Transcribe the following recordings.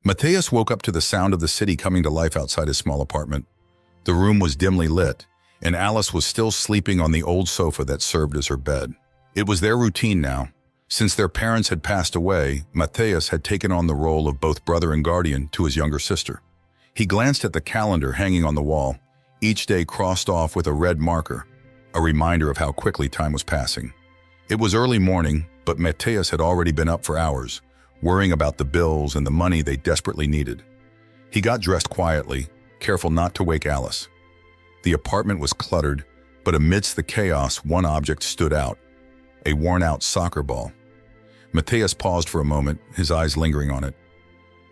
Matthias woke up to the sound of the city coming to life outside his small apartment. The room was dimly lit, and Alice was still sleeping on the old sofa that served as her bed. It was their routine now. Since their parents had passed away, Matthias had taken on the role of both brother and guardian to his younger sister. He glanced at the calendar hanging on the wall, each day crossed off with a red marker, a reminder of how quickly time was passing. It was early morning, but Matthias had already been up for hours, worrying about the bills and the money they desperately needed. He got dressed quietly, careful not to wake Alice. The apartment was cluttered, but amidst the chaos, one object stood out: a worn-out soccer ball. Matthias paused for a moment, his eyes lingering on it.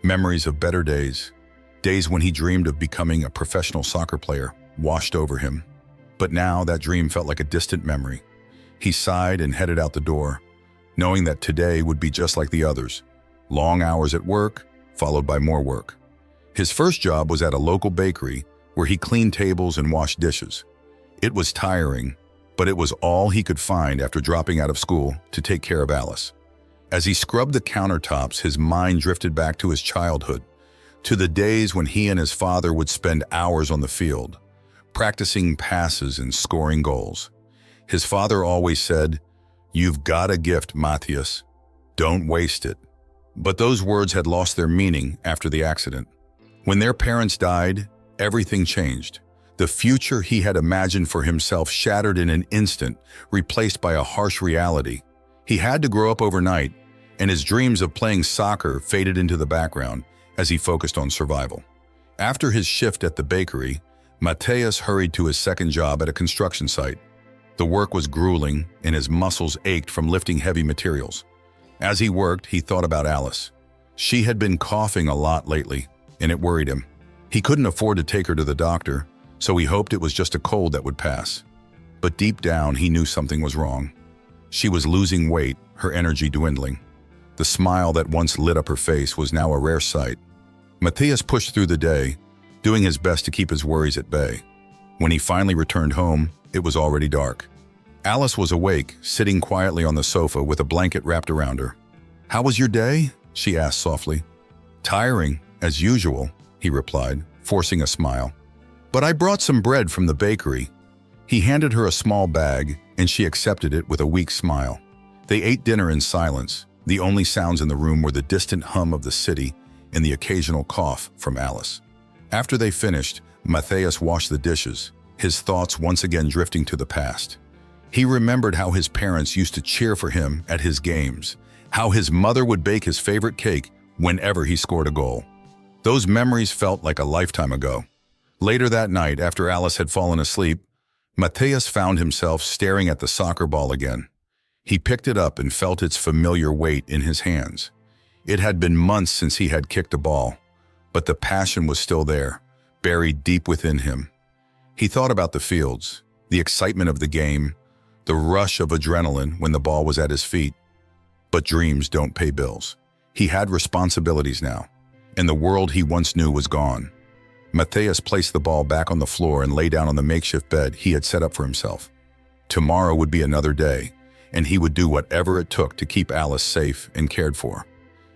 Memories of better days, days when he dreamed of becoming a professional soccer player, washed over him. But now that dream felt like a distant memory. He sighed and headed out the door, knowing that today would be just like the others. Long hours at work, followed by more work. His first job was at a local bakery where he cleaned tables and washed dishes. It was tiring, but it was all he could find after dropping out of school to take care of Alice. As he scrubbed the countertops, his mind drifted back to his childhood, to the days when he and his father would spend hours on the field, practicing passes and scoring goals. His father always said, "You've got a gift, Matthias. Don't waste it." But those words had lost their meaning after the accident. When their parents died, everything changed. The future he had imagined for himself shattered in an instant, replaced by a harsh reality. He had to grow up overnight, and his dreams of playing soccer faded into the background as he focused on survival. After his shift at the bakery, Matthias hurried to his second job at a construction site. The work was grueling, and his muscles ached from lifting heavy materials. As he worked, he thought about Alice. She had been coughing a lot lately, and it worried him. He couldn't afford to take her to the doctor, so he hoped it was just a cold that would pass. But deep down, he knew something was wrong. She was losing weight, her energy dwindling. The smile that once lit up her face was now a rare sight. Matthias pushed through the day, doing his best to keep his worries at bay. When he finally returned home, it was already dark. Alice was awake, sitting quietly on the sofa with a blanket wrapped around her. "How was your day?" she asked softly. "Tiring, as usual," he replied, forcing a smile. "But I brought some bread from the bakery." He handed her a small bag, and she accepted it with a weak smile. They ate dinner in silence. The only sounds in the room were the distant hum of the city and the occasional cough from Alice. After they finished, Matthias washed the dishes, his thoughts once again drifting to the past. He remembered how his parents used to cheer for him at his games, how his mother would bake his favorite cake whenever he scored a goal. Those memories felt like a lifetime ago. Later that night, after Alice had fallen asleep, Matthias found himself staring at the soccer ball again. He picked it up and felt its familiar weight in his hands. It had been months since he had kicked a ball, but the passion was still there, buried deep within him. He thought about the fields, the excitement of the game, the rush of adrenaline when the ball was at his feet. But dreams don't pay bills. He had responsibilities now, and the world he once knew was gone. Matthias placed the ball back on the floor and lay down on the makeshift bed he had set up for himself. Tomorrow would be another day, and he would do whatever it took to keep Alice safe and cared for.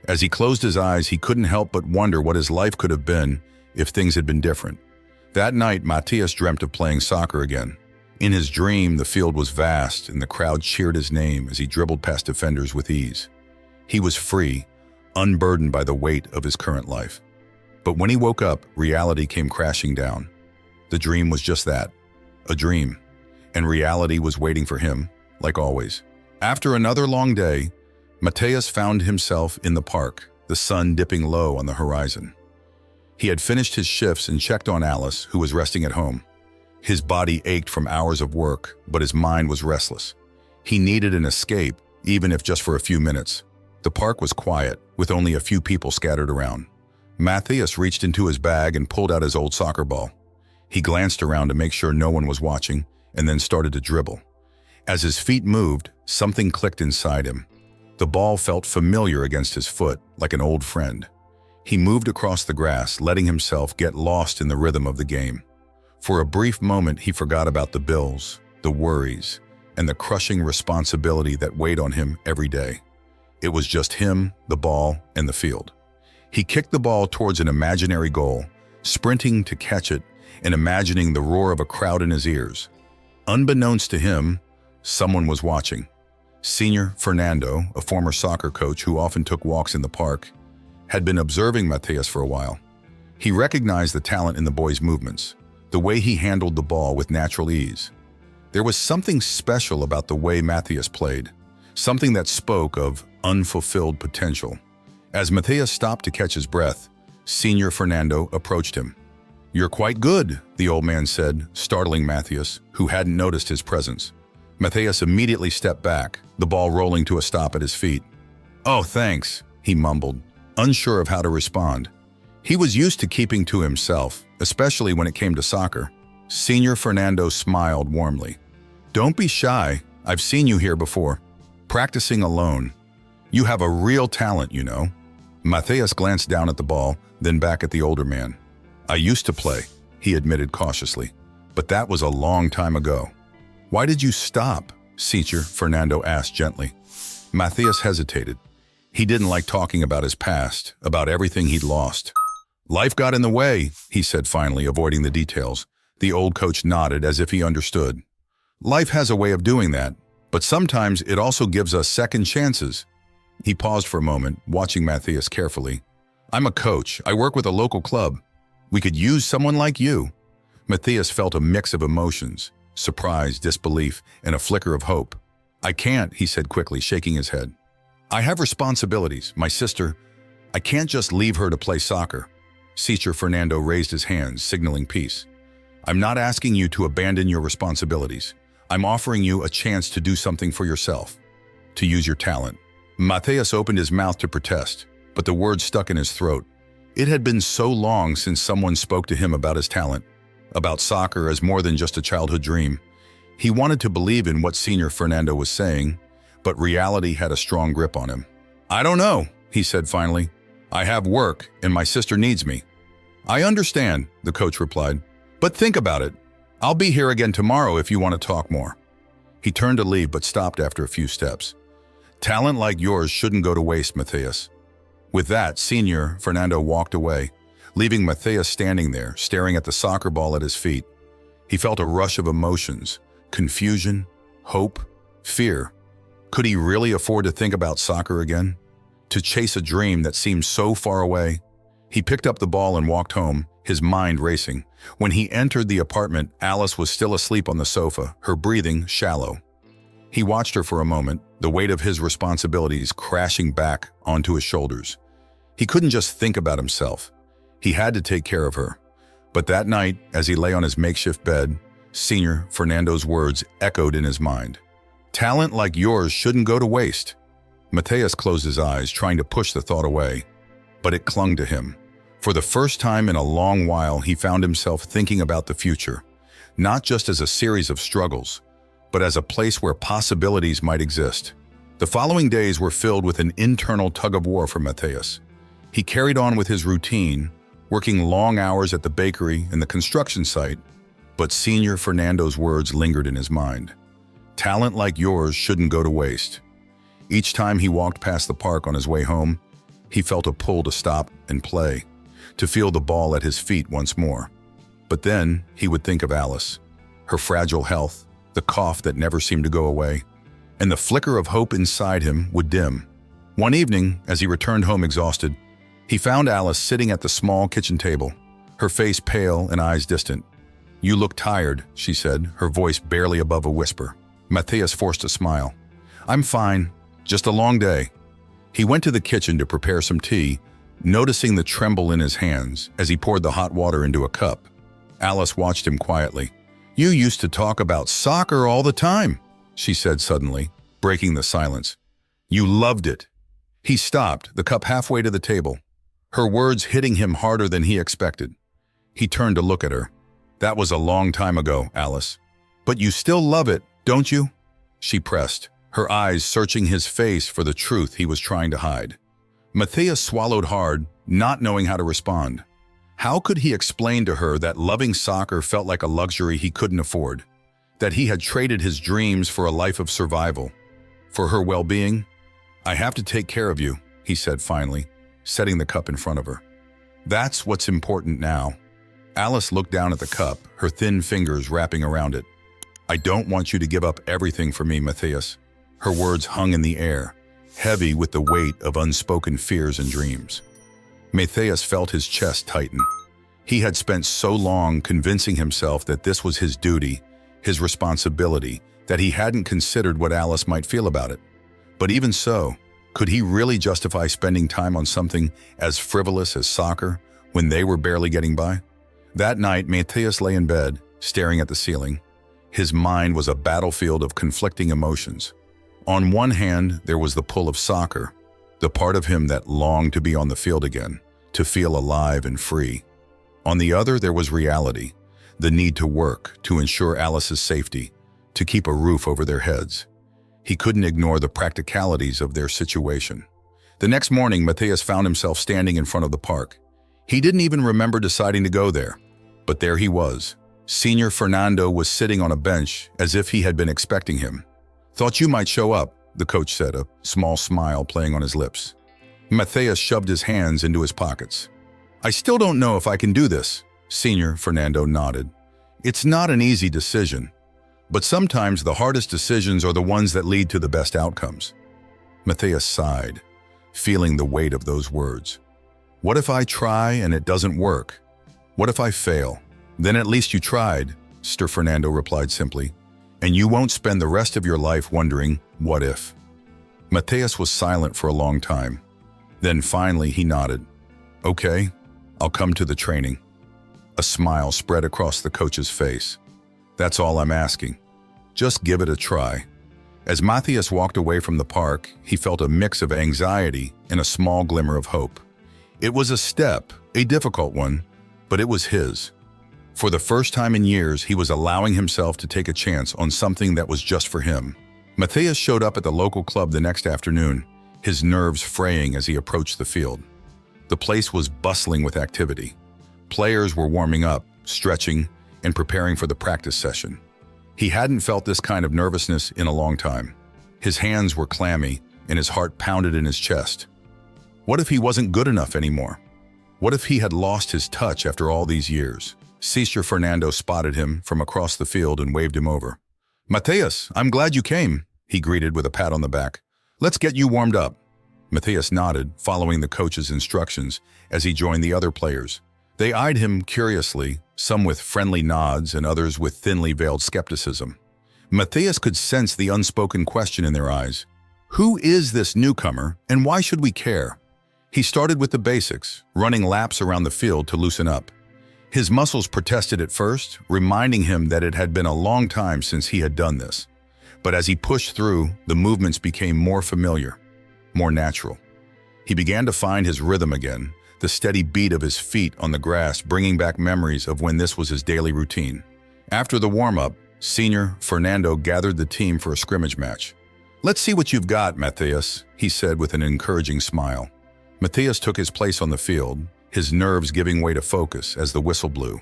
As he closed his eyes, he couldn't help but wonder what his life could have been if things had been different. That night, Matthias dreamt of playing soccer again. In his dream, the field was vast, and the crowd cheered his name as he dribbled past defenders with ease. He was free, unburdened by the weight of his current life. But when he woke up, reality came crashing down. The dream was just that, a dream, and reality was waiting for him, like always. After another long day, Matthias found himself in the park, the sun dipping low on the horizon. He had finished his shifts and checked on Alice, who was resting at home. His body ached from hours of work, but his mind was restless. He needed an escape, even if just for a few minutes. The park was quiet, with only a few people scattered around. Matthias reached into his bag and pulled out his old soccer ball. He glanced around to make sure no one was watching, and then started to dribble. As his feet moved, something clicked inside him. The ball felt familiar against his foot, like an old friend. He moved across the grass, letting himself get lost in the rhythm of the game. For a brief moment, he forgot about the bills, the worries, and the crushing responsibility that weighed on him every day. It was just him, the ball, and the field. He kicked the ball towards an imaginary goal, sprinting to catch it and imagining the roar of a crowd in his ears. Unbeknownst to him, someone was watching. Senior Fernando, a former soccer coach who often took walks in the park, had been observing Matthias for a while. He recognized the talent in the boy's movements, the way he handled the ball with natural ease. There was something special about the way Matthias played, something that spoke of unfulfilled potential. As Matthias stopped to catch his breath, Senior Fernando approached him. "You're quite good," the old man said, startling Matthias, who hadn't noticed his presence. Matthias immediately stepped back, the ball rolling to a stop at his feet. "Oh, thanks," he mumbled, unsure of how to respond. He was used to keeping to himself, especially when it came to soccer. Senior Fernando smiled warmly. "Don't be shy. I've seen you here before, practicing alone. You have a real talent, you know." Matthias glanced down at the ball, then back at the older man. "I used to play," he admitted cautiously, "but that was a long time ago." "Why did you stop?" Senior Fernando asked gently. Matthias hesitated. He didn't like talking about his past, about everything he'd lost. "Life got in the way," he said finally, avoiding the details. The old coach nodded as if he understood. "Life has a way of doing that, but sometimes it also gives us second chances." He paused for a moment, watching Matthias carefully. "I'm a coach. I work with a local club. We could use someone like you." Matthias felt a mix of emotions, surprise, disbelief, and a flicker of hope. "I can't," he said quickly, shaking his head. "I have responsibilities. My sister, I can't just leave her to play soccer." Senior Fernando raised his hands, signaling peace. "I'm not asking you to abandon your responsibilities. I'm offering you a chance to do something for yourself, to use your talent." Matthias opened his mouth to protest, but the words stuck in his throat. It had been so long since someone spoke to him about his talent, about soccer as more than just a childhood dream. He wanted to believe in what Senior Fernando was saying, but reality had a strong grip on him. "I don't know," he said finally. "I have work, and my sister needs me." "I understand," the coach replied. "But think about it. I'll be here again tomorrow if you want to talk more." He turned to leave but stopped after a few steps. "Talent like yours shouldn't go to waste, Matthias." With that, Senior Fernando walked away, leaving Matthias standing there, staring at the soccer ball at his feet. He felt a rush of emotions, confusion, hope, fear. Could he really afford to think about soccer again? To chase a dream that seemed so far away? He picked up the ball and walked home, his mind racing. When he entered the apartment, Alice was still asleep on the sofa, her breathing shallow. He watched her for a moment, the weight of his responsibilities crashing back onto his shoulders. He couldn't just think about himself. He had to take care of her. But that night, as he lay on his makeshift bed, Senior Fernando's words echoed in his mind. "Talent like yours shouldn't go to waste." Matthias closed his eyes, trying to push the thought away. But it clung to him. For the first time in a long while, he found himself thinking about the future, not just as a series of struggles, but as a place where possibilities might exist. The following days were filled with an internal tug-of-war for Matthias. He carried on with his routine, working long hours at the bakery and the construction site, but Senior Fernando's words lingered in his mind. "Talent like yours shouldn't go to waste." Each time he walked past the park on his way home, he felt a pull to stop and play, to feel the ball at his feet once more. But then he would think of Alice, her fragile health, the cough that never seemed to go away, and the flicker of hope inside him would dim. One evening, as he returned home exhausted, he found Alice sitting at the small kitchen table, her face pale and eyes distant. "You look tired," she said, her voice barely above a whisper. Matthias forced a smile. "I'm fine, just a long day." He went to the kitchen to prepare some tea, noticing the tremble in his hands as he poured the hot water into a cup. Alice watched him quietly. "You used to talk about soccer all the time," she said suddenly, breaking the silence. "You loved it." He stopped, the cup halfway to the table, her words hitting him harder than he expected. He turned to look at her. "That was a long time ago, Alice. But you still love it, don't you?" She pressed, her eyes searching his face for the truth he was trying to hide. Matthias swallowed hard, not knowing how to respond. How could he explain to her that loving soccer felt like a luxury he couldn't afford? That he had traded his dreams for a life of survival? For her well-being? "I have to take care of you," he said finally. setting the cup in front of her. That's what's important now. Alice looked down at the cup, her thin fingers wrapping around it. I don't want you to give up everything for me, Matthias. Her words hung in the air, heavy with the weight of unspoken fears and dreams. Matthias felt his chest tighten. He had spent so long convincing himself that this was his duty, his responsibility, that he hadn't considered what Alice might feel about it. But even so, could he really justify spending time on something as frivolous as soccer when they were barely getting by? That night, Matthias lay in bed, staring at the ceiling. His mind was a battlefield of conflicting emotions. On one hand, there was the pull of soccer, the part of him that longed to be on the field again, to feel alive and free. On the other, there was reality, the need to work, to ensure Alice's safety, to keep a roof over their heads. He couldn't ignore the practicalities of their situation. The next morning, Matthias found himself standing in front of the park. He didn't even remember deciding to go there, but there he was. Senior Fernando was sitting on a bench as if he had been expecting him. Thought you might show up, the coach said, a small smile playing on his lips. Matthias shoved his hands into his pockets. I still don't know if I can do this, Senior Fernando nodded. It's not an easy decision, but sometimes the hardest decisions are the ones that lead to the best outcomes. Matthias sighed, feeling the weight of those words. What if I try and it doesn't work? What if I fail? Then at least you tried, Sir Fernando replied simply, and you won't spend the rest of your life wondering, what if? Matthias was silent for a long time. Then finally he nodded. Okay, I'll come to the training. A smile spread across the coach's face. That's all I'm asking. Just give it a try. As Matthias walked away from the park, he felt a mix of anxiety and a small glimmer of hope. It was a step, a difficult one, but it was his. For the first time in years, he was allowing himself to take a chance on something that was just for him. Matthias showed up at the local club the next afternoon, his nerves fraying as he approached the field. The place was bustling with activity. Players were warming up, stretching, and preparing for the practice session. He hadn't felt this kind of nervousness in a long time. His hands were clammy, and his heart pounded in his chest. What if he wasn't good enough anymore? What if he had lost his touch after all these years? Senior Fernando spotted him from across the field and waved him over. Matthias, I'm glad you came, he greeted with a pat on the back. Let's get you warmed up. Matthias nodded, following the coach's instructions as he joined the other players. They eyed him curiously, some with friendly nods and others with thinly veiled skepticism. Matthias could sense the unspoken question in their eyes. Who is this newcomer, and why should we care? He started with the basics, running laps around the field to loosen up. His muscles protested at first, reminding him that it had been a long time since he had done this. But as he pushed through, the movements became more familiar, more natural. He began to find his rhythm again, the steady beat of his feet on the grass bringing back memories of when this was his daily routine. After the warm-up, Senior Fernando gathered the team for a scrimmage match. Let's see what you've got, Matthias, he said with an encouraging smile. Matthias took his place on the field, his nerves giving way to focus as the whistle blew.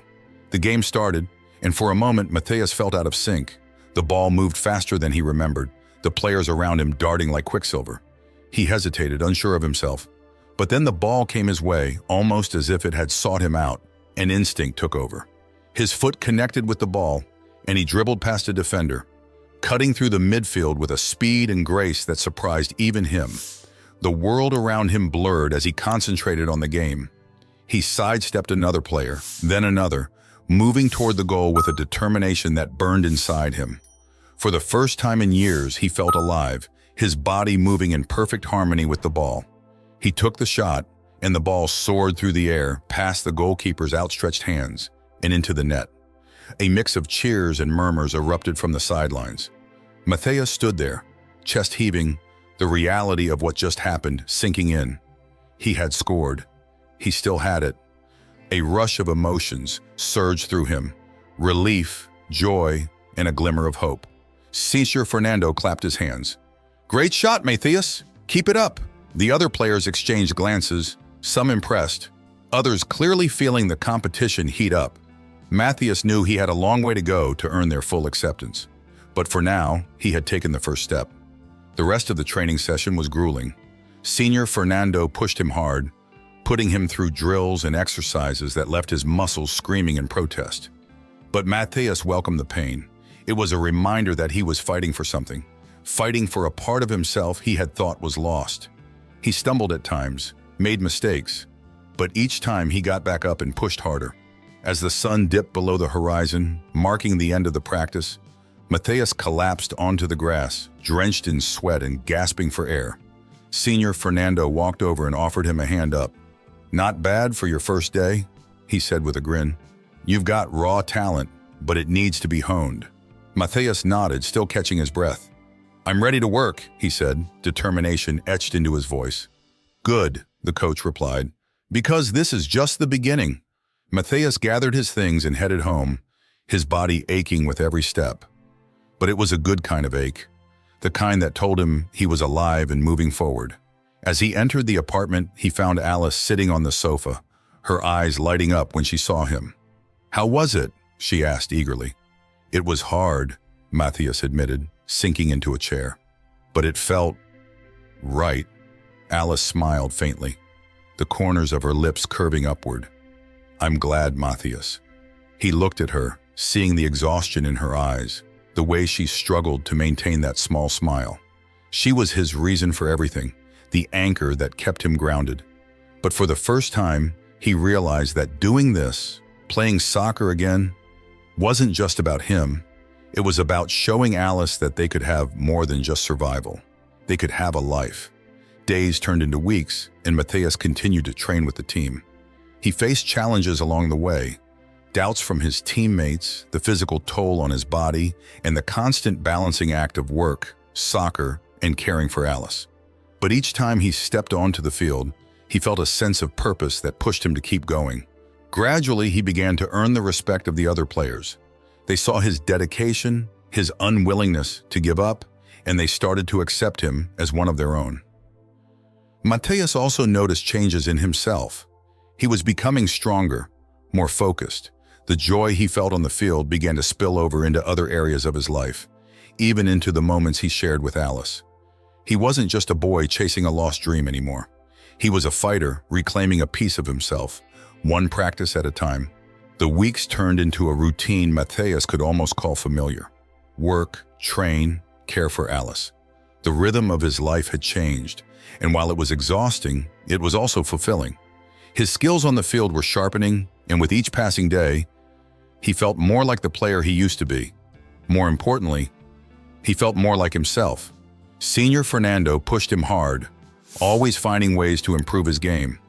The game started, and for a moment Matthias felt out of sync. The ball moved faster than he remembered, the players around him darting like quicksilver. He hesitated, unsure of himself. But then the ball came his way, almost as if it had sought him out, and instinct took over. His foot connected with the ball, and he dribbled past a defender, cutting through the midfield with a speed and grace that surprised even him. The world around him blurred as he concentrated on the game. He sidestepped another player, then another, moving toward the goal with a determination that burned inside him. For the first time in years, he felt alive, his body moving in perfect harmony with the ball. He took the shot, and the ball soared through the air, past the goalkeeper's outstretched hands, and into the net. A mix of cheers and murmurs erupted from the sidelines. Matthias stood there, chest heaving, the reality of what just happened sinking in. He had scored. He still had it. A rush of emotions surged through him. Relief, joy, and a glimmer of hope. Senior Fernando clapped his hands. Great shot, Matthias. Keep it up. The other players exchanged glances, some impressed, others clearly feeling the competition heat up. Matthias knew he had a long way to go to earn their full acceptance. But for now, he had taken the first step. The rest of the training session was grueling. Senior Fernando pushed him hard, putting him through drills and exercises that left his muscles screaming in protest. But Matthias welcomed the pain. It was a reminder that he was fighting for something, fighting for a part of himself he had thought was lost. He stumbled at times, made mistakes, but each time he got back up and pushed harder. As the sun dipped below the horizon, marking the end of the practice, Matthias collapsed onto the grass, drenched in sweat and gasping for air. Senior Fernando walked over and offered him a hand up. "Not bad for your first day," he said with a grin. "You've got raw talent, but it needs to be honed." Matthias nodded, still catching his breath. "I'm ready to work," he said, determination etched into his voice. "Good," the coach replied, "because this is just the beginning." Matthias gathered his things and headed home, his body aching with every step. But it was a good kind of ache, the kind that told him he was alive and moving forward. As he entered the apartment, he found Alice sitting on the sofa, her eyes lighting up when she saw him. "How was it?" she asked eagerly. "It was hard," Matthias admitted, sinking into a chair. "But it felt right." Alice smiled faintly, the corners of her lips curving upward. "I'm glad, Matthias." He looked at her, seeing the exhaustion in her eyes, the way she struggled to maintain that small smile. She was his reason for everything, the anchor that kept him grounded. But for the first time, he realized that doing this, playing soccer again, wasn't just about him. It was about showing Alice that they could have more than just survival. They could have a life. Days turned into weeks, and Matthias continued to train with the team. He faced challenges along the way, doubts from his teammates, the physical toll on his body, and the constant balancing act of work, soccer, and caring for Alice. But each time he stepped onto the field, he felt a sense of purpose that pushed him to keep going. Gradually, he began to earn the respect of the other players. They saw his dedication, his unwillingness to give up, and they started to accept him as one of their own. Matthias also noticed changes in himself. He was becoming stronger, more focused. The joy he felt on the field began to spill over into other areas of his life, even into the moments he shared with Alice. He wasn't just a boy chasing a lost dream anymore. He was a fighter, reclaiming a piece of himself, one practice at a time. The weeks turned into a routine Matthias could almost call familiar. Work, train, care for Alice. The rhythm of his life had changed, and while it was exhausting, it was also fulfilling. His skills on the field were sharpening, and with each passing day, he felt more like the player he used to be. More importantly, he felt more like himself. Senior Fernando pushed him hard, always finding ways to improve his game.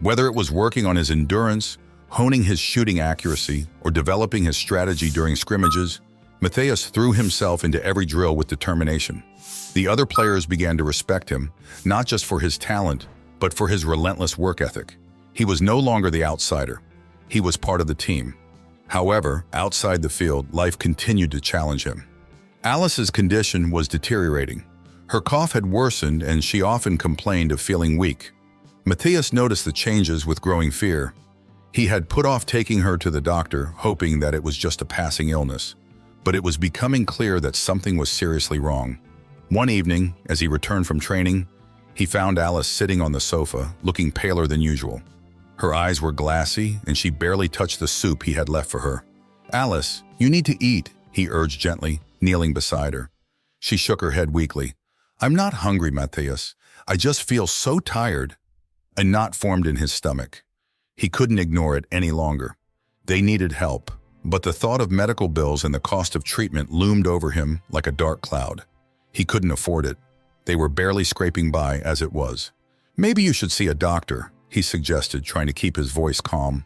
Whether it was working on his endurance, honing his shooting accuracy, or developing his strategy during scrimmages, Matthias threw himself into every drill with determination. The other players began to respect him, not just for his talent, but for his relentless work ethic. He was no longer the outsider. He was part of the team. However, outside the field, life continued to challenge him. Alice's condition was deteriorating. Her cough had worsened, and she often complained of feeling weak. Matthias noticed the changes with growing fear. He had put off taking her to the doctor, hoping that it was just a passing illness. But it was becoming clear that something was seriously wrong. One evening, as he returned from training, he found Alice sitting on the sofa, looking paler than usual. Her eyes were glassy, and she barely touched the soup he had left for her. "Alice, you need to eat," he urged gently, kneeling beside her. She shook her head weakly. "I'm not hungry, Matthias. I just feel so tired." A knot formed in his stomach. He couldn't ignore it any longer. They needed help, but the thought of medical bills and the cost of treatment loomed over him like a dark cloud. He couldn't afford it. They were barely scraping by as it was. "Maybe you should see a doctor," he suggested, trying to keep his voice calm.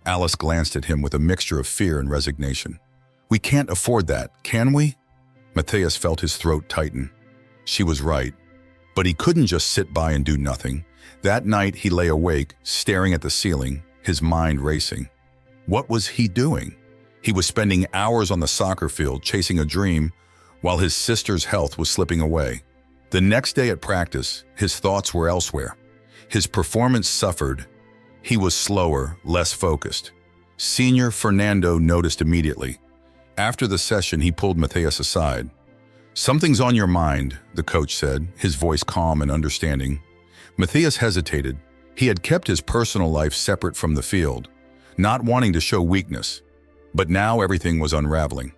Alice glanced at him with a mixture of fear and resignation. "We can't afford that, can we?" Matthias felt his throat tighten. She was right, but he couldn't just sit by and do nothing. That night he lay awake, staring at the ceiling, his mind racing. What was he doing? He was spending hours on the soccer field chasing a dream, while his sister's health was slipping away. The next day at practice, his thoughts were elsewhere. His performance suffered. He was slower, less focused. Senior Fernando noticed immediately. After the session, he pulled Matthias aside. "Something's on your mind," the coach said, his voice calm and understanding. Matthias hesitated. He had kept his personal life separate from the field, not wanting to show weakness. But now everything was unraveling.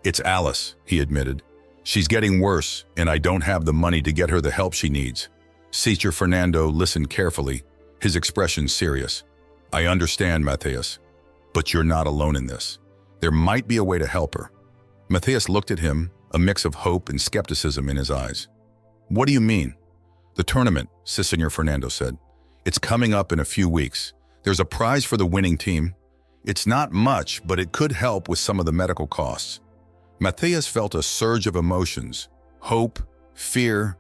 "It's Alice," he admitted. "She's getting worse, and I don't have the money to get her the help she needs." Teacher Fernando listened carefully, his expression serious. "I understand, Matthias, but you're not alone in this. There might be a way to help her." Matthias looked at him, a mix of hope and skepticism in his eyes. "What do you mean?" "The tournament," Señor Fernando said. "It's coming up in a few weeks. There's a prize for the winning team. It's not much, but it could help with some of the medical costs." Matthias felt a surge of emotions: hope, fear,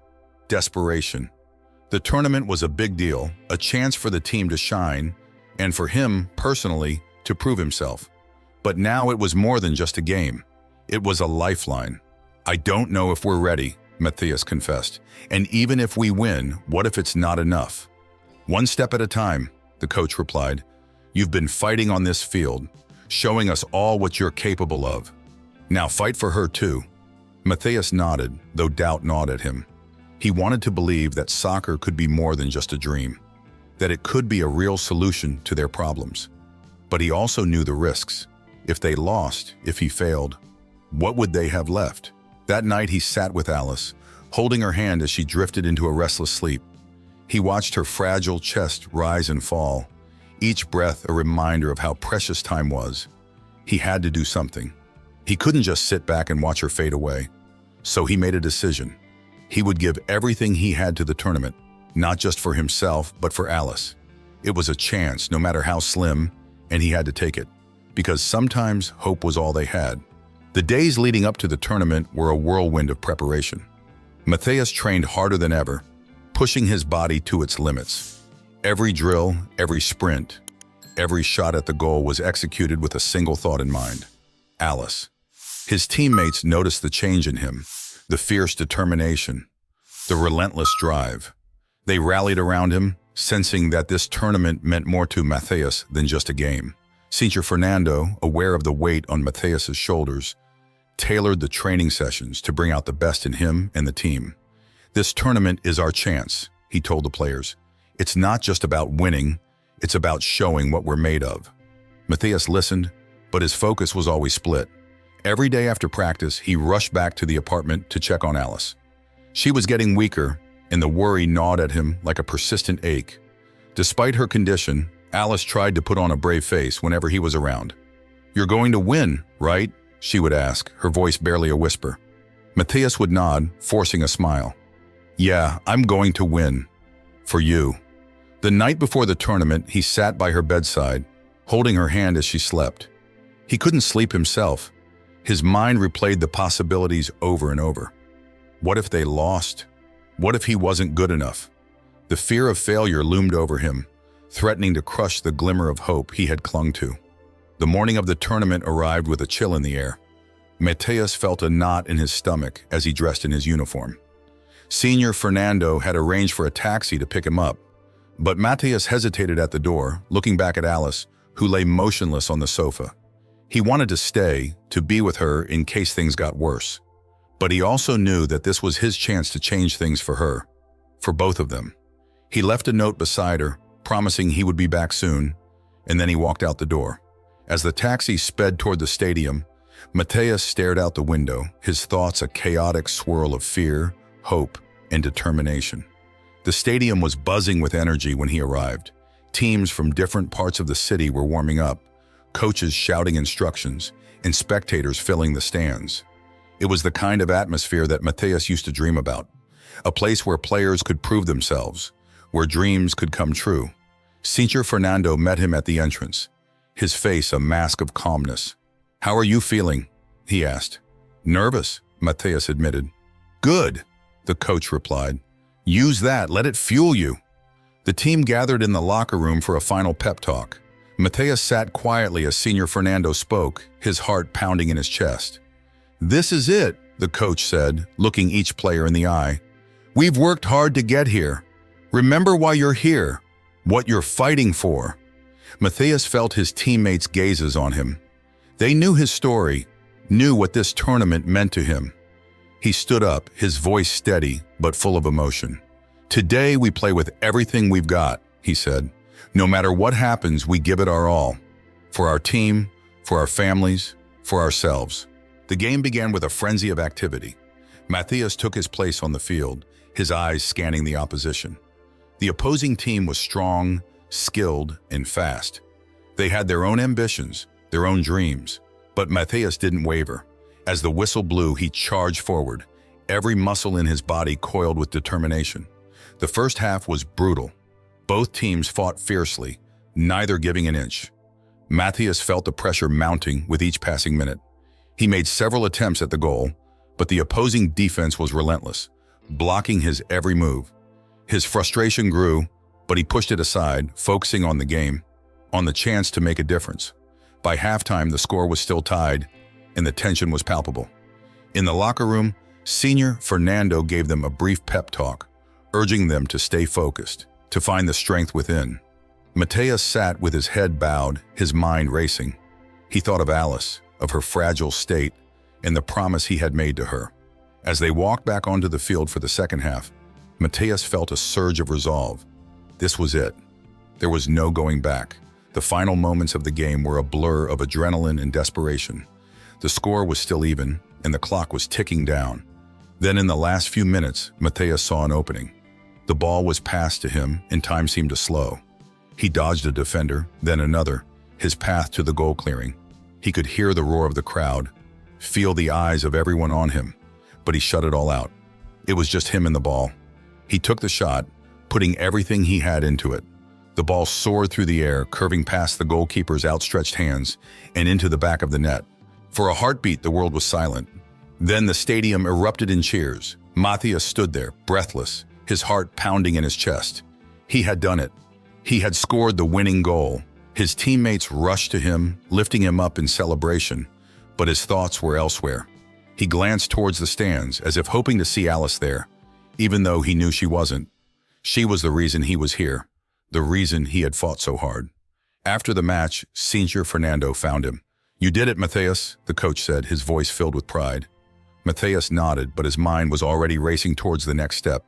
desperation. The tournament was a big deal, a chance for the team to shine, and for him, personally, to prove himself. But now it was more than just a game. It was a lifeline. "I don't know if we're ready," Matthias confessed. "And even if we win, what if it's not enough?" "One step at a time," the coach replied. "You've been fighting on this field, showing us all what you're capable of. Now fight for her too." Matthias nodded, though doubt gnawed at him. He wanted to believe that soccer could be more than just a dream, that it could be a real solution to their problems. But he also knew the risks. If they lost, if he failed, what would they have left? That night he sat with Alice, holding her hand as she drifted into a restless sleep. He watched her fragile chest rise and fall, each breath a reminder of how precious time was. He had to do something. He couldn't just sit back and watch her fade away. So he made a decision. He would give everything he had to the tournament, not just for himself, but for Alice. It was a chance, no matter how slim, and he had to take it, because sometimes hope was all they had. The days leading up to the tournament were a whirlwind of preparation. Matthias trained harder than ever, pushing his body to its limits. Every drill, every sprint, every shot at the goal was executed with a single thought in mind: Alice. His teammates noticed the change in him, the fierce determination, the relentless drive. They rallied around him, sensing that this tournament meant more to Matthias than just a game. Señor Fernando, aware of the weight on Matthias's shoulders, tailored the training sessions to bring out the best in him and the team. "This tournament is our chance," he told the players. "It's not just about winning, it's about showing what we're made of." Matthias listened, but his focus was always split. Every day after practice, he rushed back to the apartment to check on Alice. She was getting weaker, and the worry gnawed at him like a persistent ache. Despite her condition, Alice tried to put on a brave face whenever he was around. "You're going to win, right?" she would ask, her voice barely a whisper. Matthias would nod, forcing a smile. "Yeah, I'm going to win. For you." The night before the tournament, he sat by her bedside, holding her hand as she slept. He couldn't sleep himself. His mind replayed the possibilities over and over. What if they lost? What if he wasn't good enough? The fear of failure loomed over him, threatening to crush the glimmer of hope he had clung to. The morning of the tournament arrived with a chill in the air. Matthias felt a knot in his stomach as he dressed in his uniform. Señor Fernando had arranged for a taxi to pick him up, but Matthias hesitated at the door, looking back at Alice, who lay motionless on the sofa. He wanted to stay, to be with her in case things got worse. But he also knew that this was his chance to change things for her, for both of them. He left a note beside her, promising he would be back soon, and then he walked out the door. As the taxi sped toward the stadium, Matthias stared out the window, his thoughts a chaotic swirl of fear, hope, and determination. The stadium was buzzing with energy when he arrived. Teams from different parts of the city were warming up, coaches shouting instructions, and spectators filling the stands. It was the kind of atmosphere that Matthias used to dream about, a place where players could prove themselves, where dreams could come true. Señor Fernando met him at the entrance, his face a mask of calmness. "How are you feeling?" he asked. "Nervous," Matthias admitted. "Good," the coach replied. "Use that, let it fuel you." The team gathered in the locker room for a final pep talk. Matthias sat quietly as Señor Fernando spoke, his heart pounding in his chest. "This is it," the coach said, looking each player in the eye. "We've worked hard to get here. Remember why you're here, what you're fighting for." Matthias felt his teammates' gazes on him. They knew his story, knew what this tournament meant to him. He stood up, his voice steady but full of emotion. "Today we play with everything we've got. he said. No matter what happens, we give it our all. For our team, for our families, for ourselves. The game began with a frenzy of activity. Matthias took his place on the field, his eyes scanning the opposition. The opposing team was strong, skilled, and fast. They had their own ambitions, their own dreams, but Matthias didn't waver. As the whistle blew, he charged forward, every muscle in his body coiled with determination. The first half was brutal. Both teams fought fiercely, neither giving an inch. Matthias felt the pressure mounting with each passing minute. He made several attempts at the goal, but the opposing defense was relentless, blocking his every move. His frustration grew, but he pushed it aside, focusing on the game, on the chance to make a difference. By halftime, the score was still tied, and the tension was palpable. In the locker room, Senior Fernando gave them a brief pep talk, urging them to stay focused, to find the strength within. Matthias sat with his head bowed, his mind racing. He thought of Alice, of her fragile state, and the promise he had made to her. As they walked back onto the field for the second half, Matthias felt a surge of resolve. This was it. There was no going back. The final moments of the game were a blur of adrenaline and desperation. The score was still even, and the clock was ticking down. Then in the last few minutes, Matthias saw an opening. The ball was passed to him, and time seemed to slow. He dodged a defender, then another, his path to the goal clearing. He could hear the roar of the crowd, feel the eyes of everyone on him, but he shut it all out. It was just him and the ball. He took the shot, putting everything he had into it. The ball soared through the air, curving past the goalkeeper's outstretched hands and into the back of the net. For a heartbeat, the world was silent. Then the stadium erupted in cheers. Matthias stood there, breathless, his heart pounding in his chest. He had done it. He had scored the winning goal. His teammates rushed to him, lifting him up in celebration, but his thoughts were elsewhere. He glanced towards the stands, as if hoping to see Alice there, even though he knew she wasn't. She was the reason he was here, the reason he had fought so hard. After the match, Senior Fernando found him. "You did it, Matthias," the coach said, his voice filled with pride. Matthias nodded, but his mind was already racing towards the next step.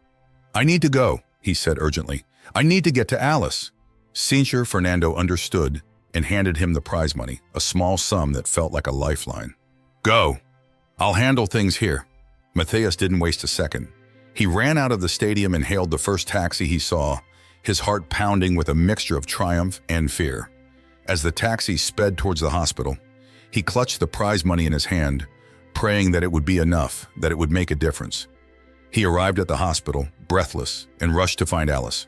"I need to go," he said urgently. "I need to get to Alice." Senior Fernando understood and handed him the prize money, a small sum that felt like a lifeline. "Go. I'll handle things here." Matthias didn't waste a second. He ran out of the stadium and hailed the first taxi he saw, his heart pounding with a mixture of triumph and fear. As the taxi sped towards the hospital, he clutched the prize money in his hand, praying that it would be enough, that it would make a difference. He arrived at the hospital, breathless, and rushed to find Alice.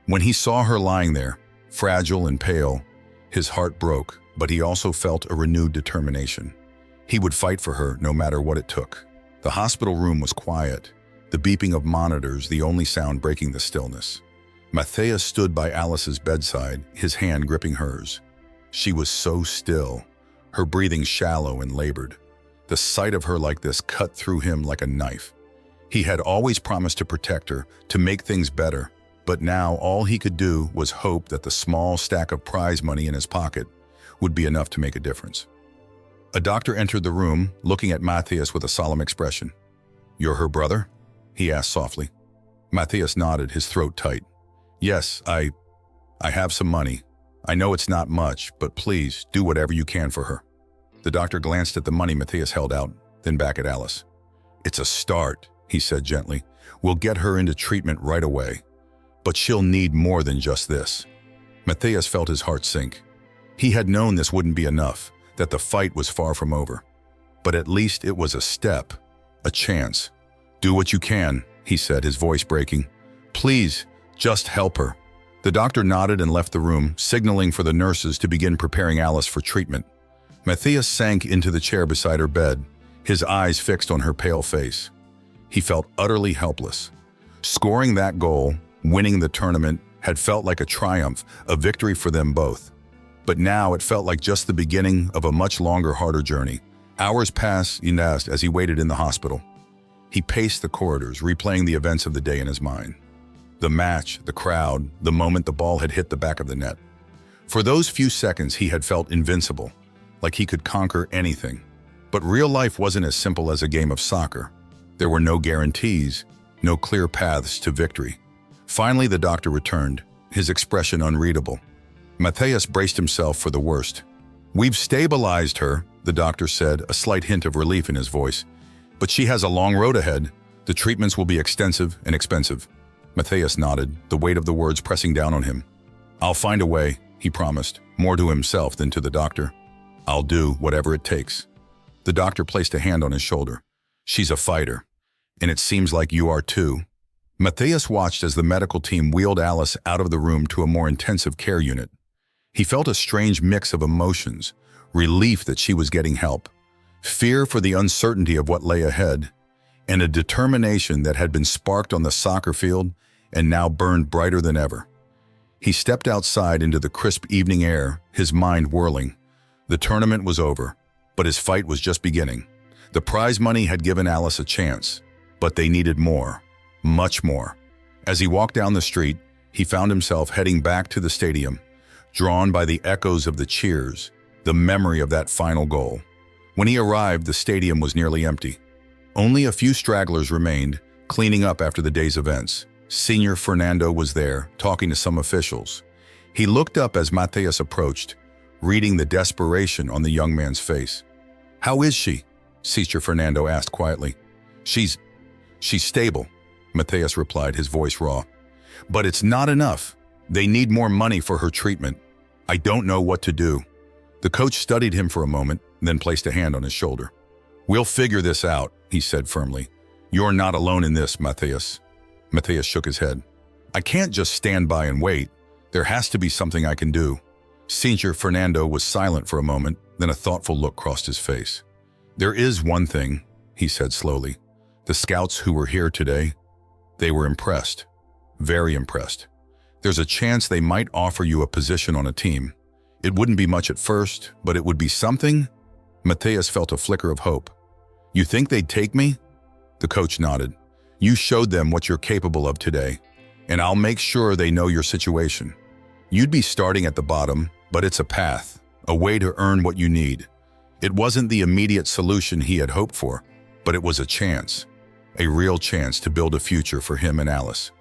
When he saw her lying there, fragile and pale, his heart broke, but he also felt a renewed determination. He would fight for her no matter what it took. The hospital room was quiet, the beeping of monitors the only sound breaking the stillness. Matthias stood by Alice's bedside, his hand gripping hers. She was so still, her breathing shallow and labored. The sight of her like this cut through him like a knife. He had always promised to protect her, to make things better, but now all he could do was hope that the small stack of prize money in his pocket would be enough to make a difference. A doctor entered the room, looking at Matthias with a solemn expression. "You're her brother?" he asked softly. Matthias nodded, his throat tight. "Yes, I have some money. I know it's not much, but please do whatever you can for her." The doctor glanced at the money Matthias held out, then back at Alice. "It's a start," he said gently. "We'll get her into treatment right away. But she'll need more than just this." Matthias felt his heart sink. He had known this wouldn't be enough, that the fight was far from over. But at least it was a step, a chance. "Do what you can," he said, his voice breaking. "Please, just help her." The doctor nodded and left the room, signaling for the nurses to begin preparing Alice for treatment. Matthias sank into the chair beside her bed, his eyes fixed on her pale face. He felt utterly helpless. Scoring that goal, winning the tournament, had felt like a triumph, a victory for them both. But now it felt like just the beginning of a much longer, harder journey. Hours passed as he waited in the hospital. He paced the corridors, replaying the events of the day in his mind. The match, the crowd, the moment the ball had hit the back of the net. For those few seconds, he had felt invincible, like he could conquer anything. But real life wasn't as simple as a game of soccer. There were no guarantees, no clear paths to victory. Finally, the doctor returned, his expression unreadable. Matthias braced himself for the worst. "We've stabilized her," the doctor said, a slight hint of relief in his voice. "But she has a long road ahead. The treatments will be extensive and expensive." Matthias nodded, the weight of the words pressing down on him. "I'll find a way," he promised, more to himself than to the doctor. "I'll do whatever it takes." The doctor placed a hand on his shoulder. "She's a fighter, and it seems like you are too." Matthias watched as the medical team wheeled Alice out of the room to a more intensive care unit. He felt a strange mix of emotions, relief that she was getting help, fear for the uncertainty of what lay ahead, and a determination that had been sparked on the soccer field and now burned brighter than ever. He stepped outside into the crisp evening air, his mind whirling. The tournament was over, but his fight was just beginning. The prize money had given Alice a chance, but they needed more, much more. As he walked down the street, he found himself heading back to the stadium, drawn by the echoes of the cheers, the memory of that final goal. When he arrived, the stadium was nearly empty. Only a few stragglers remained, cleaning up after the day's events. Senior Fernando was there, talking to some officials. He looked up as Matthias approached, reading the desperation on the young man's face. "How is she?" Senior Fernando asked quietly. She's stable," Matthias replied, his voice raw. "But it's not enough. They need more money for her treatment. I don't know what to do." The coach studied him for a moment, then placed a hand on his shoulder. "We'll figure this out," he said firmly. "You're not alone in this, Matthias." Matthias shook his head. "I can't just stand by and wait. There has to be something I can do." Senior Fernando was silent for a moment, then a thoughtful look crossed his face. "There is one thing," he said slowly. "The scouts who were here today, they were impressed. Very impressed. There's a chance they might offer you a position on a team. It wouldn't be much at first, but it would be something." Matthias felt a flicker of hope. "You think they'd take me?" The coach nodded. "You showed them what you're capable of today, and I'll make sure they know your situation. You'd be starting at the bottom, but it's a path, a way to earn what you need." It wasn't the immediate solution he had hoped for, but it was a chance, a real chance to build a future for him and Alice.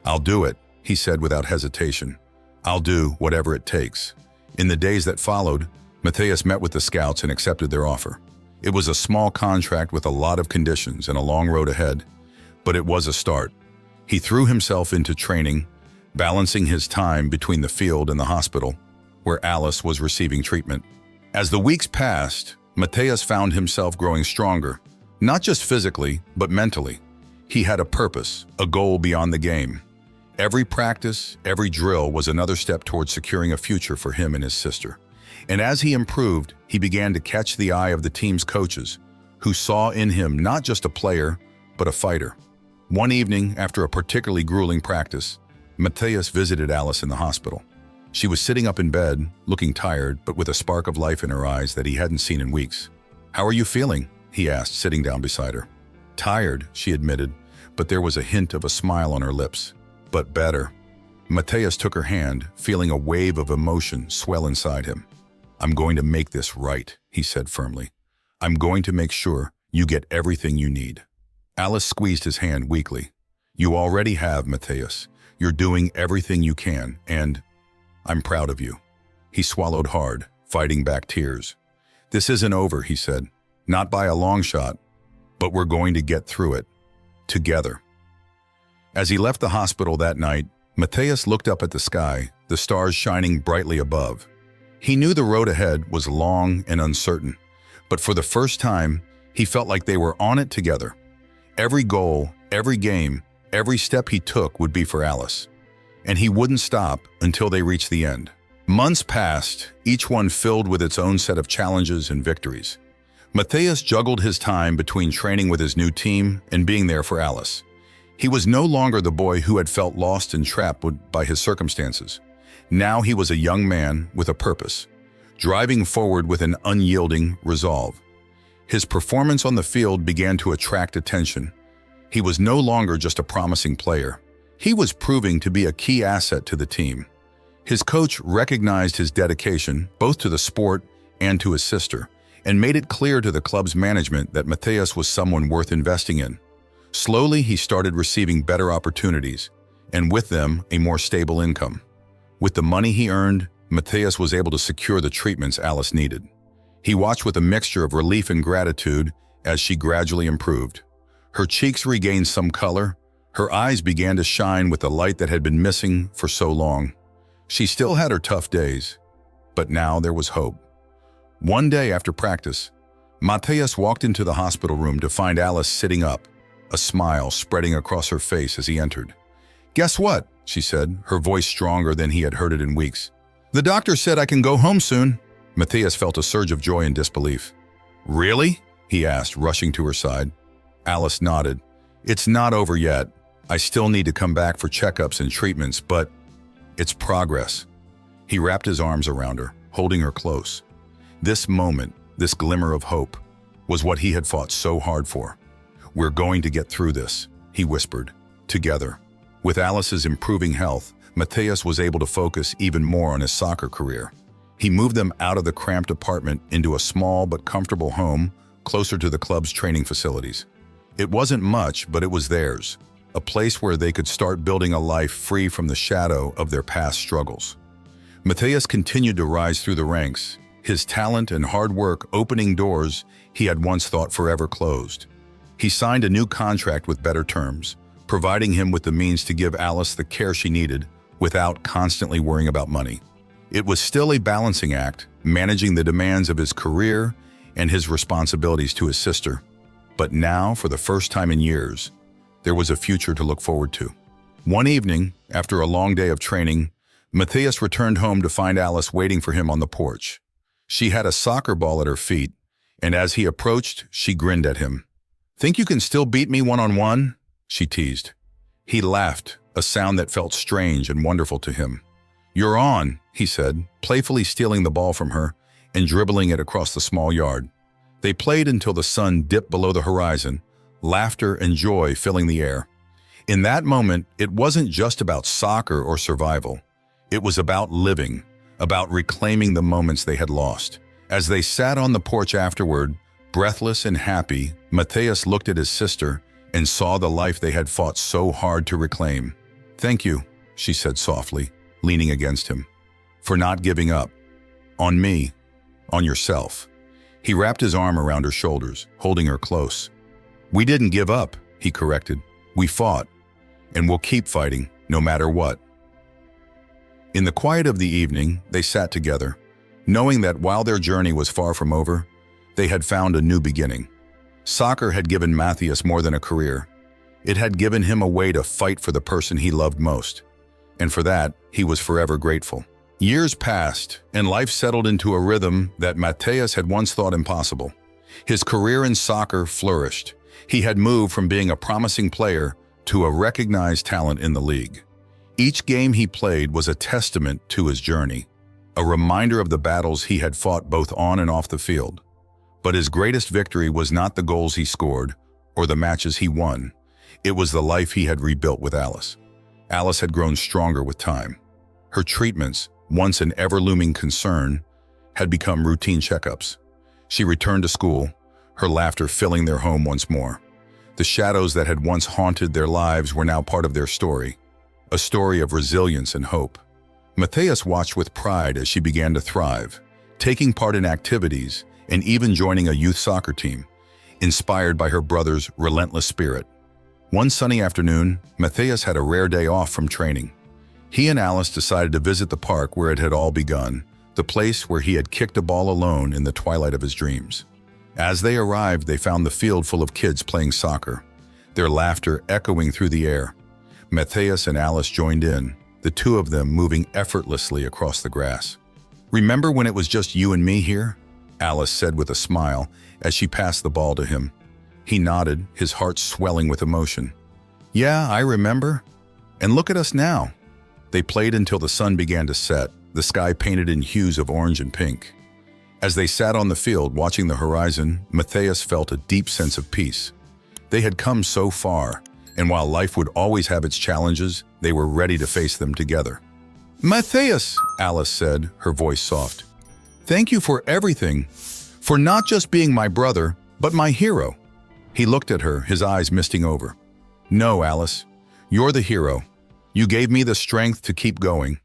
"I'll do it," he said without hesitation. "I'll do whatever it takes." In the days that followed, Matthias met with the scouts and accepted their offer. It was a small contract with a lot of conditions and a long road ahead, but it was a start. He threw himself into training, balancing his time between the field and the hospital, where Alice was receiving treatment. As the weeks passed, Matthias found himself growing stronger, not just physically, but mentally. He had a purpose, a goal beyond the game. Every practice, every drill was another step towards securing a future for him and his sister. And as he improved, he began to catch the eye of the team's coaches, who saw in him not just a player, but a fighter. One evening, after a particularly grueling practice, Matthias visited Alice in the hospital. She was sitting up in bed, looking tired, but with a spark of life in her eyes that he hadn't seen in weeks. "How are you feeling?" he asked, sitting down beside her. "Tired," she admitted, but there was a hint of a smile on her lips. "But better." Matthias took her hand, feeling a wave of emotion swell inside him. "I'm going to make this right," he said firmly. "I'm going to make sure you get everything you need." Alice squeezed his hand weakly. "You already have, Matthias. You're doing everything you can, and I'm proud of you." He swallowed hard, fighting back tears. "This isn't over," he said. "Not by a long shot, but we're going to get through it. Together." As he left the hospital that night, Matthias looked up at the sky, the stars shining brightly above. He knew the road ahead was long and uncertain, but for the first time, he felt like they were on it together. Every goal, every game, every step he took would be for Alice, and he wouldn't stop until they reached the end. Months passed, each one filled with its own set of challenges and victories. Matthias juggled his time between training with his new team and being there for Alice. He was no longer the boy who had felt lost and trapped by his circumstances. Now he was a young man with a purpose, driving forward with an unyielding resolve. His performance on the field began to attract attention. He was no longer just a promising player. He was proving to be a key asset to the team. His coach recognized his dedication, both to the sport and to his sister, and made it clear to the club's management that Matthias was someone worth investing in. Slowly, he started receiving better opportunities, and with them, a more stable income. With the money he earned, Matthias was able to secure the treatments Alice needed. He watched with a mixture of relief and gratitude as she gradually improved. Her cheeks regained some color. Her eyes began to shine with the light that had been missing for so long. She still had her tough days, but now there was hope. One day after practice, Matthias walked into the hospital room to find Alice sitting up, a smile spreading across her face as he entered. "Guess what?" she said, her voice stronger than he had heard it in weeks. "The doctor said I can go home soon." Matthias felt a surge of joy and disbelief. "Really?" he asked, rushing to her side. Alice nodded. "It's not over yet. I still need to come back for checkups and treatments, but it's progress." He wrapped his arms around her, holding her close. This moment, this glimmer of hope, was what he had fought so hard for. "We're going to get through this," he whispered, "together." With Alice's improving health, Matthias was able to focus even more on his soccer career. He moved them out of the cramped apartment into a small but comfortable home closer to the club's training facilities. It wasn't much, but it was theirs, a place where they could start building a life free from the shadow of their past struggles. Matthias continued to rise through the ranks, his talent and hard work opening doors he had once thought forever closed. He signed a new contract with better terms, providing him with the means to give Alice the care she needed without constantly worrying about money. It was still a balancing act, managing the demands of his career and his responsibilities to his sister. But now, for the first time in years, there was a future to look forward to. One evening, after a long day of training, Matthias returned home to find Alice waiting for him on the porch. She had a soccer ball at her feet, and as he approached, she grinned at him. "Think you can still beat me one-on-one?" she teased. He laughed, a sound that felt strange and wonderful to him. "You're on," he said, playfully stealing the ball from her and dribbling it across the small yard. They played until the sun dipped below the horizon, laughter and joy filling the air. In that moment, it wasn't just about soccer or survival. It was about living, about reclaiming the moments they had lost. As they sat on the porch afterward, breathless and happy, Matthias looked at his sister and saw the life they had fought so hard to reclaim. "Thank you," she said softly, leaning against him, "for not giving up. On me, on yourself." He wrapped his arm around her shoulders, holding her close. "We didn't give up," he corrected. "We fought, and we'll keep fighting, no matter what." In the quiet of the evening, they sat together, knowing that while their journey was far from over, they had found a new beginning. Soccer had given Matthias more than a career. It had given him a way to fight for the person he loved most. And for that, he was forever grateful. Years passed, and life settled into a rhythm that Matthias had once thought impossible. His career in soccer flourished. He had moved from being a promising player to a recognized talent in the league. Each game he played was a testament to his journey, a reminder of the battles he had fought both on and off the field. But his greatest victory was not the goals he scored or the matches he won. It was the life he had rebuilt with Alice. Alice had grown stronger with time. Her treatments, once an ever-looming concern, had become routine checkups. She returned to school, her laughter filling their home once more. The shadows that had once haunted their lives were now part of their story, a story of resilience and hope. Matthias watched with pride as she began to thrive, taking part in activities and even joining a youth soccer team, inspired by her brother's relentless spirit. One sunny afternoon, Matthias had a rare day off from training. He and Alice decided to visit the park where it had all begun, the place where he had kicked a ball alone in the twilight of his dreams. As they arrived, they found the field full of kids playing soccer, their laughter echoing through the air. Matthias and Alice joined in, the two of them moving effortlessly across the grass. "Remember when it was just you and me here?" Alice said with a smile as she passed the ball to him. He nodded, his heart swelling with emotion. "Yeah, I remember. And look at us now." They played until the sun began to set, the sky painted in hues of orange and pink. As they sat on the field watching the horizon, Matthias felt a deep sense of peace. They had come so far, and while life would always have its challenges, they were ready to face them together. "Matthias," Alice said, her voice soft. "Thank you for everything, for not just being my brother, but my hero." He looked at her, his eyes misting over. "No, Alice, you're the hero. You gave me the strength to keep going."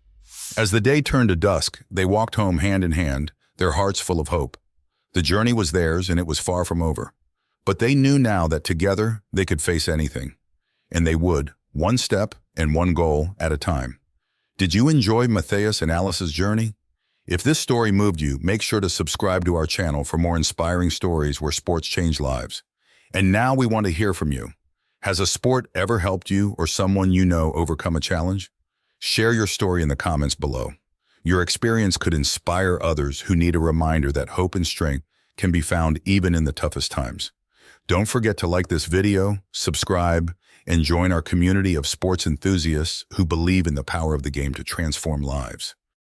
As the day turned to dusk, they walked home hand in hand, their hearts full of hope. The journey was theirs and it was far from over. But they knew now that together they could face anything. And they would, one step and one goal at a time. Did you enjoy Matthias and Alice's journey? If this story moved you, make sure to subscribe to our channel for more inspiring stories where sports change lives. And now we want to hear from you. Has a sport ever helped you or someone you know overcome a challenge? Share your story in the comments below. Your experience could inspire others who need a reminder that hope and strength can be found even in the toughest times. Don't forget to like this video, subscribe, and join our community of sports enthusiasts who believe in the power of the game to transform lives.